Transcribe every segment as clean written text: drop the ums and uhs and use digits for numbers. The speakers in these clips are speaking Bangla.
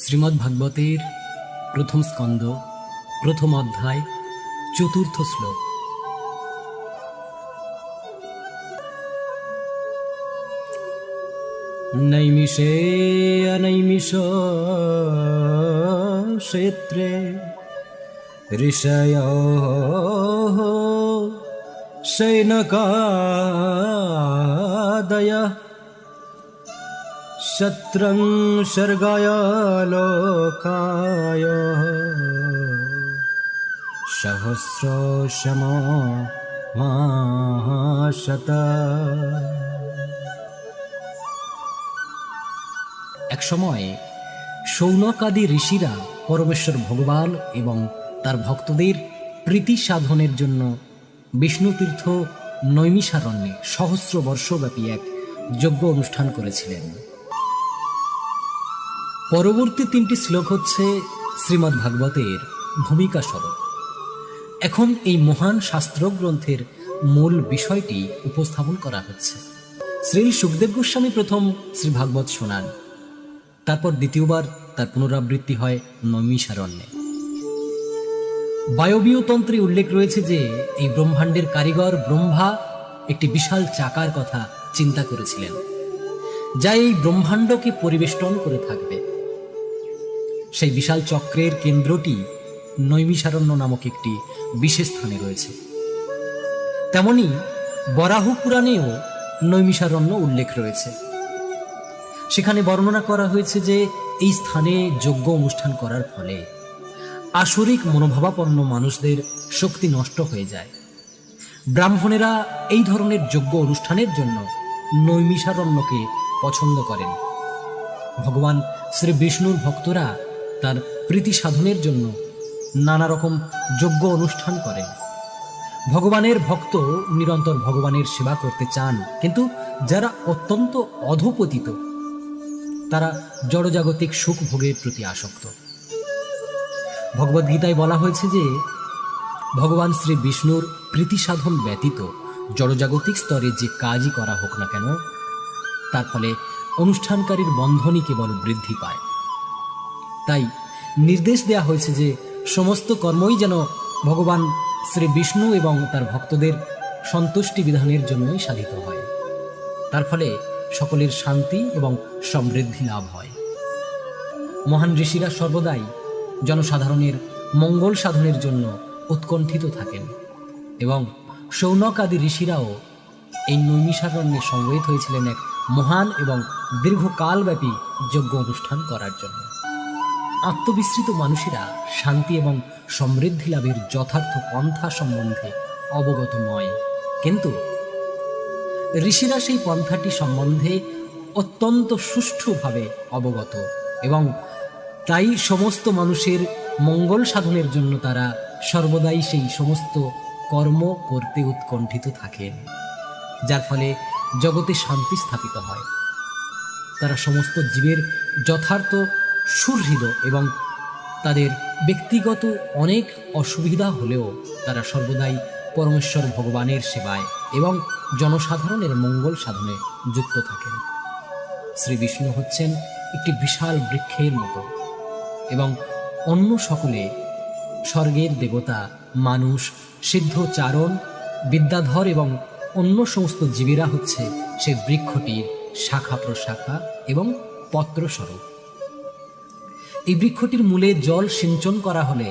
শ্রীমদ্ভাগবতের প্রথম স্কন্দ প্রথম অধ্যায় চতুর্থ শ্লোক। নৈমিষে অনৈমিষ ক্ষেত্রে ঋষয়ঃ শৈনকাদয়ঃ শত্রং স্বর্গায় লোকায় সহস্রশমমাশত। এক সময় শৌনকাদি ঋষিরা পরমেশ্বর ভগবান এবং তার ভক্তদের প্রীতি সাধনের জন্য বিষ্ণুতীর্থ নৈমিষারণ্যে সহস্র বর্ষব্যাপী এক যজ্ঞ অনুষ্ঠান করেছিলেন। পরবর্তী তিনটি শ্লোক হচ্ছে শ্রীমদ্ভাগবতের ভূমিকা স্বরূপ। এখন এই মহান শাস্ত্রগ্রন্থের মূল বিষয়টি উপস্থাপন করা হচ্ছে। শ্রী সুখদেব গোস্বামী প্রথম শ্রী ভাগবত শোনান, তারপর দ্বিতীয়বার তার পুনরাবৃত্তি হয় নৈমিষারণ্যে। বায়বীয় তন্ত্রে উল্লেখ রয়েছে যে এই ব্রহ্মাণ্ডের কারিগর ব্রহ্মা একটি বিশাল চাকার কথা চিন্তা করেছিলেন, যা এই ব্রহ্মাণ্ডকে পরিবেষ্টন করে থাকবে। সেই বিশাল চক্রের কেন্দ্রটি নৈমিষারণ্য নামক একটি বিশেষ স্থানে রয়েছে। তেমনি বরাহ পুরাণেও নৈমিষারণ্য উল্লেখ রয়েছে। সেখানে বর্ণনা করা হয়েছে যে এই স্থানে যজ্ঞ অনুষ্ঠান করার ফলে আসরিক মনোভাবাপন্ন মানুষদের শক্তি নষ্ট হয়ে যায়। ব্রাহ্মণেরা এই ধরনের যজ্ঞ অনুষ্ঠানের জন্য নৈমিষারণ্যকে পছন্দ করেন। ভগবান শ্রী বিষ্ণুর ভক্তরা তার প্রীতি সাধনের জন্য নানা রকম যজ্ঞ অনুষ্ঠান করেন। ভগবানের ভক্ত নিরন্তর ভগবানের সেবা করতে চান, কিন্তু যারা অত্যন্ত অধপতিত তারা জড়জাগতিক সুখ ভোগের প্রতি আসক্ত। ভগবদ্গীতায় বলা হয়েছে যে ভগবান শ্রী বিষ্ণুর প্রীতি সাধন ব্যতীত জড়জাগতিক স্তরে যে কাজই করা হোক না কেন, তার ফলে অনুষ্ঠানকারীর বন্ধনই কেবল বৃদ্ধি পায়। তাই নির্দেশ দেয়া হয়েছে যে সমস্ত কর্মই যেন ভগবান শ্রী বিষ্ণু এবং তার ভক্তদের সন্তুষ্টি বিধানের জন্যই সাধিত হয়। তার ফলে সকলের শান্তি এবং সমৃদ্ধি লাভ হয়। মহান ঋষিরা সর্বদাই জনসাধারণের মঙ্গল সাধনের জন্য উৎকণ্ঠিত থাকেন এবং শৌনক আদি ঋষিরাও এই নৈমিষারণ্যে সমবেত হয়েছিলেন এক মহান এবং দীর্ঘকালব্যাপী যজ্ঞ অনুষ্ঠান করার জন্য। আত্মবিস্মৃত মানুষেরা শান্তি এবং সমৃদ্ধি লাভের যথার্থ পন্থা সম্বন্ধে অবগত নয়, কিন্তু ঋষিরা সেই পন্থাটি সম্বন্ধে অত্যন্ত সুষ্ঠুভাবে অবগত এবং তাই সমস্ত মানুষের মঙ্গল সাধনের জন্য তারা সর্বদাই সেই সমস্ত কর্ম করতে উৎকণ্ঠিত থাকেন, যার ফলে জগতে শান্তি স্থাপিত হয়। তারা সমস্ত জীবের যথার্থ সুহৃদ এবং তাদের ব্যক্তিগত অনেক অসুবিধা হলেও তারা সর্বদাই পরমেশ্বর ভগবানের সেবায় এবং জনসাধারণের মঙ্গল সাধনে যুক্ত থাকেন। শ্রী বিষ্ণু হচ্ছেন একটি বিশাল বৃক্ষের মতো এবং অন্য সকলে স্বর্গের দেবতা, মানুষ, সিদ্ধ, চারণ, বিদ্যাধর এবং অন্য সমস্ত জীবেরা হচ্ছে সেই বৃক্ষটির শাখা প্রশাখা এবং পত্রস্বরূপ। এই বৃক্ষটির মূলে জল সিঞ্চন করা হলে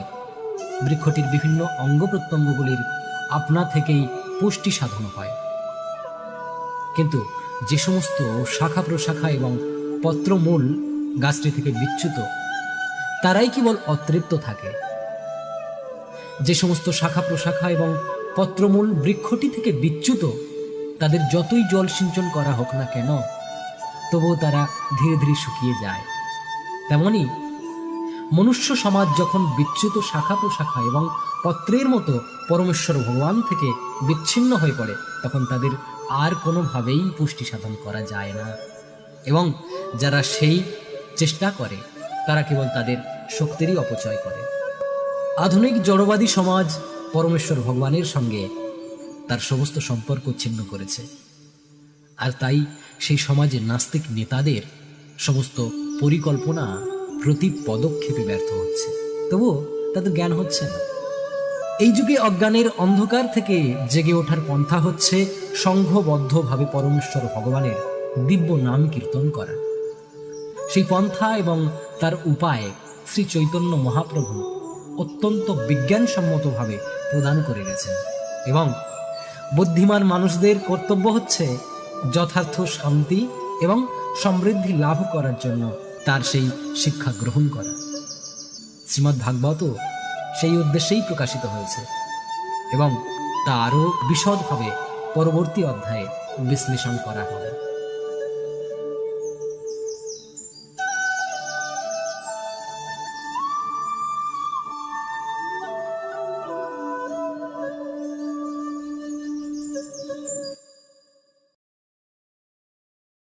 বৃক্ষটির বিভিন্ন অঙ্গ প্রত্যঙ্গগুলির আপনা থেকেই পুষ্টি সাধন হয়। কিন্তু যে সমস্ত শাখা প্রশাখা এবং পত্রমূল গাছটি থেকে বিচ্যুত, তারাই কেবল অতৃপ্ত থাকে। যে সমস্ত শাখা প্রশাখা এবং পত্রমূল বৃক্ষটি থেকে বিচ্যুত, তাদের যতই জল সিঞ্চন করা হোক না কেন, তবুও তারা ধীরে ধীরে শুকিয়ে যায়। তেমনি মনুষ্য সমাজ যখন বিচ্যুত শাখা প্রশাখা এবং পত্রের মতো পরমেশ্বর ভগবান থেকে বিচ্ছিন্ন হয়ে পড়ে, তখন তাদের আর কোনোভাবেই পুষ্টি সাধন করা যায় না এবং যারা সেই চেষ্টা করে তারা কেবল তাদের শক্তিরই অপচয় করে। আধুনিক জড়বাদী সমাজ পরমেশ্বর ভগবানের সঙ্গে তার সমস্ত সম্পর্ক ছিন্ন করেছে, আর তাই সেই সমাজের নাস্তিক নেতাদের সমস্ত পরিকল্পনা প্রতি পদক্ষেপে ব্যর্থ হচ্ছে, তবুও তাদের জ্ঞান হচ্ছে না। এই যুগে অজ্ঞানের অন্ধকার থেকে জেগে ওঠার পন্থা হচ্ছে সংঘবদ্ধভাবে পরমেশ্বর ভগবানের দিব্য নাম কীর্তন করা। সেই পন্থা এবং তার উপায় শ্রী চৈতন্য মহাপ্রভু অত্যন্ত বিজ্ঞানসম্মতভাবে প্রদান করে গেছেন, এবং বুদ্ধিমান মানুষদের কর্তব্য হচ্ছে যথার্থ শান্তি এবং সমৃদ্ধি লাভ করার জন্য তার সেই শিক্ষা গ্রহণ করা। শ্রীমদ্ ভাগবত সেই উদ্দেশ্যেই প্রকাশিত হয়েছে, এবং তা আরও বিশদভাবে পরবর্তী অধ্যায়ে বিশ্লেষণ করা হবে।